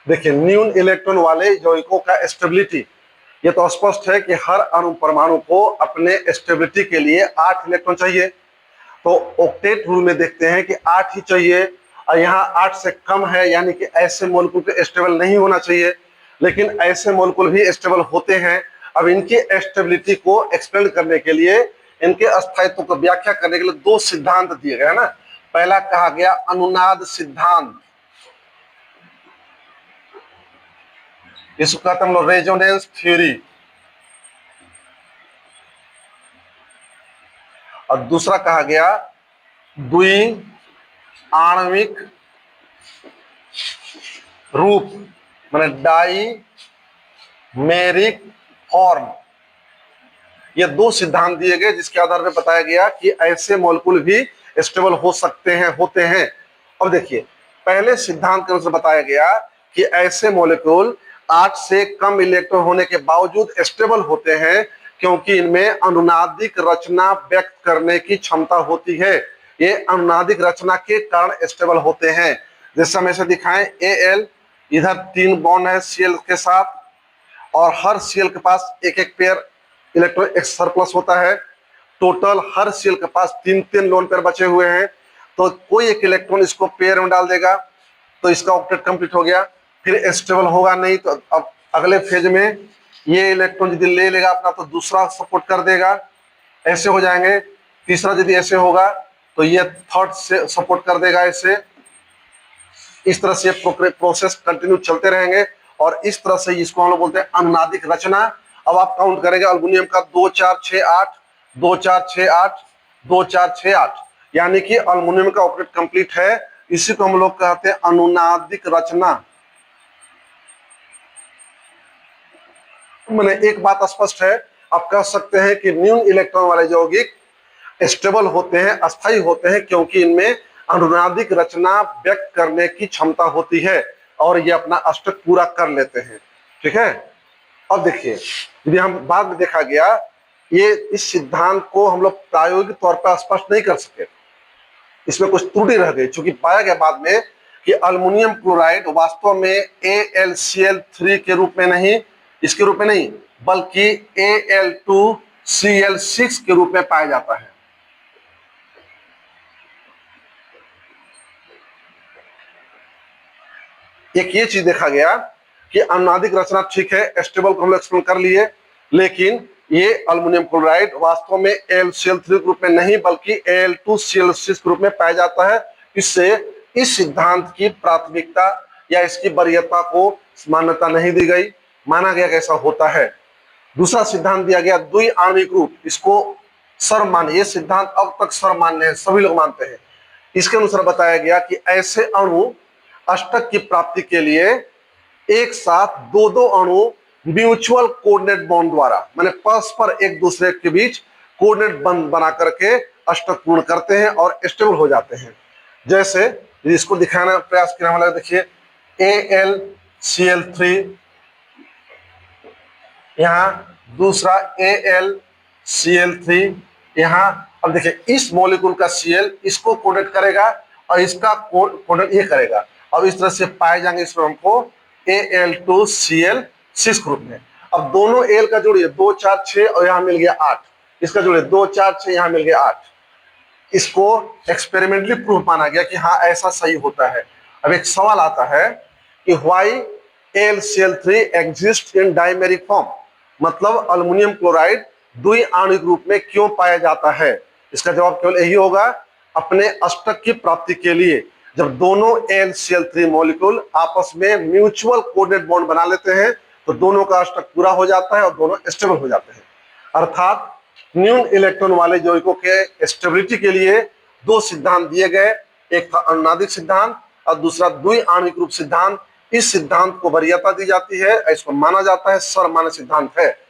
देखिए न्यून इलेक्ट्रॉन वाले यौगिकों का स्टेबिलिटी, ये तो स्पष्ट है कि हर अणु परमाणु को अपने स्टेबिलिटी के लिए 8 इलेक्ट्रॉन चाहिए। तो ऑक्टेट रूल में देखते हैं कि 8 ही चाहिए, और यहाँ 8 से कम है, यानी कि ऐसे मॉलिक्यूल को स्टेबल नहीं होना चाहिए। लेकिन ऐसे मॉलिक्यूल भी स्टेबल होते हैं। अब इनकी स्टेबिलिटी को एक्सप्लेन करने के लिए, इनके स्थायित्व को व्याख्या करने के लिए दो सिद्धांत दिए गए हैं ना। पहला कहा गया अनुनाद सिद्धांत, इसको कहते हैं हम लोग रेजोनेंस थ्योरी। और दूसरा कहा गया द्वि आणविक रूप, माने डाइमेरिक फॉर्म। ये दो सिद्धांत दिए गए जिसके आधार पर बताया गया कि ऐसे मॉलिक्यूल भी स्टेबल हो सकते हैं, होते हैं। अब देखिए पहले सिद्धांत के अनुसार बताया गया कि ऐसे मॉलिक्यूल 8 से कम इलेक्ट्रॉन होने के बावजूद स्टेबल होते हैं, क्योंकि इनमें अनुनादिक रचना व्यक्त करने की क्षमता होती है। ये अनुनादिक रचना के कारण स्टेबल होते हैं। जैसे हम ऐसे दिखाएं, Al इधर 3 बॉन्ड है Cl के साथ, और हर Cl के पास एक एक पेयर इलेक्ट्रॉन एक सरप्लस होता है। टोटल हर Cl के पास 3 लोन पेयर बचे हुए हैं। तो कोई एक इलेक्ट्रॉन इसको पेयर में डाल देगा तो इसका ऑक्टेट कंप्लीट हो गया। फिर स्टेबल होगा नहीं तो अब अगले फेज में ये इलेक्ट्रॉन यदि ले लेगा अपना तो दूसरा सपोर्ट कर देगा, ऐसे हो जाएंगे। तीसरा यदि ऐसे होगा तो ये थर्ड से सपोर्ट कर देगा ऐसे। इस तरह से प्रोसेस कंटिन्यू चलते रहेंगे, और इस तरह से इसको हम लोग बोलते हैं अनुनादिक रचना। अब आप काउंट करेंगे अल्युमिनियम का 2 4 6 8 2 4 6 8 2 4 6 8, यानी कि अल्युमिनियम का ऑक्टेट कंप्लीट है। इसी को हम लोग कहते हैं अनुनादिक रचना। मैंने एक बात स्पष्ट है, आप कह सकते हैं कि न्यून इलेक्ट्रॉन वाले यौगिक स्टेबल होते हैं, अस्थायी होते हैं, क्योंकि इनमें अनुनादिक रचना व्यक्त करने की क्षमता होती है और ये अपना अष्टक पूरा कर लेते हैं। ठीक है। अब देखिए यदि हम बाद में देखा गया, ये इस सिद्धांत को हम लोग प्रायोगिक तौर पर स्पष्ट नहीं कर सके, इसमें कुछ त्रुटि रह गई, क्योंकि पाया गया बाद में कि अल्युमिनियम क्लोराइड वास्तव में AlCl3 के रूप में नहीं, इसके रूप में नहीं, बल्कि Al2Cl6 के रूप में पाया जाता है। एक ये चीज देखा गया कि अनुनादिक रचना ठीक है, स्टेबल को हम लोग एक्सप्लेन कर लिए, लेकिन ये अल्युमिनियम क्लोराइड वास्तव में AlCl3 के रूप में नहीं बल्कि Al2Cl6 के रूप में पाया जाता है। इससे इस सिद्धांत की प्राथमिकता या इसकी वरीयता को मान्यता नहीं दी गई, माना गया कैसा होता है। दूसरा सिद्धांत दिया गया द्वि आणविक रूप, इसको सर्वमान्य, ये सिद्धांत अब तक सर्वमान्य है, सभी लोग मानते हैं। इसके अनुसार बताया गया कि ऐसे अणु अष्टक की प्राप्ति के लिए एक साथ दो अणु म्यूचुअल कोऑर्डिनेट बॉन्ड द्वारा, माने परस्पर एक दूसरे के बीच कोऑर्डिनेट बंद बना करके अष्टक पूर्ण करते हैं और स्टेबल हो जाते हैं। जैसे इसको दिखाना प्रयास करने वाला, देखिए AlCl3, यहाँ दूसरा AlCl3 यहाँ। अब देखिए इस मॉलिक्यूल का Cl इसको कोऑर्डिनेट करेगा और इसका कोऑर्डिनेट ये करेगा, और इस तरह से पाए जाएंगे इसमें हमको Al2Cl6 ग्रुप में। अब दोनों Al का जोड़िए 2 4 6 और यहाँ मिल गया 8, इसका जोड़िए 2 4 6 यहाँ मिल गया 8। इसको एक्सपेरिमेंटली प्रूफ माना गया कि हाँ ऐसा सही होता है। अब एक सवाल आता है कि why AlCl3 exist in dimeric form, मतलब अल्युमिनियम क्लोराइड द्वि आणविक रूप में क्यों पाया जाता है। इसका जवाब केवल यही होगा, अपने अष्टक की प्राप्ति के लिए। जब दोनों AlCl3 मॉलिक्यूल आपस में म्यूचुअल कोऑर्डिनेट बॉन्ड बना लेते हैं तो दोनों का अष्टक पूरा हो जाता है और दोनों स्टेबल हो जाते हैं। अर्थात न्यून इलेक्ट्रॉन वाले यौगिकों के स्टेबिलिटी के लिए दो सिद्धांत दिए गए, एक था अनुनादिक सिद्धांत और दूसरा द्वि आणविक रूप सिद्धांत। इस सिद्धांत को वरीयता दी जाती है, इसको माना जाता है सर्वमान्य सिद्धांत है।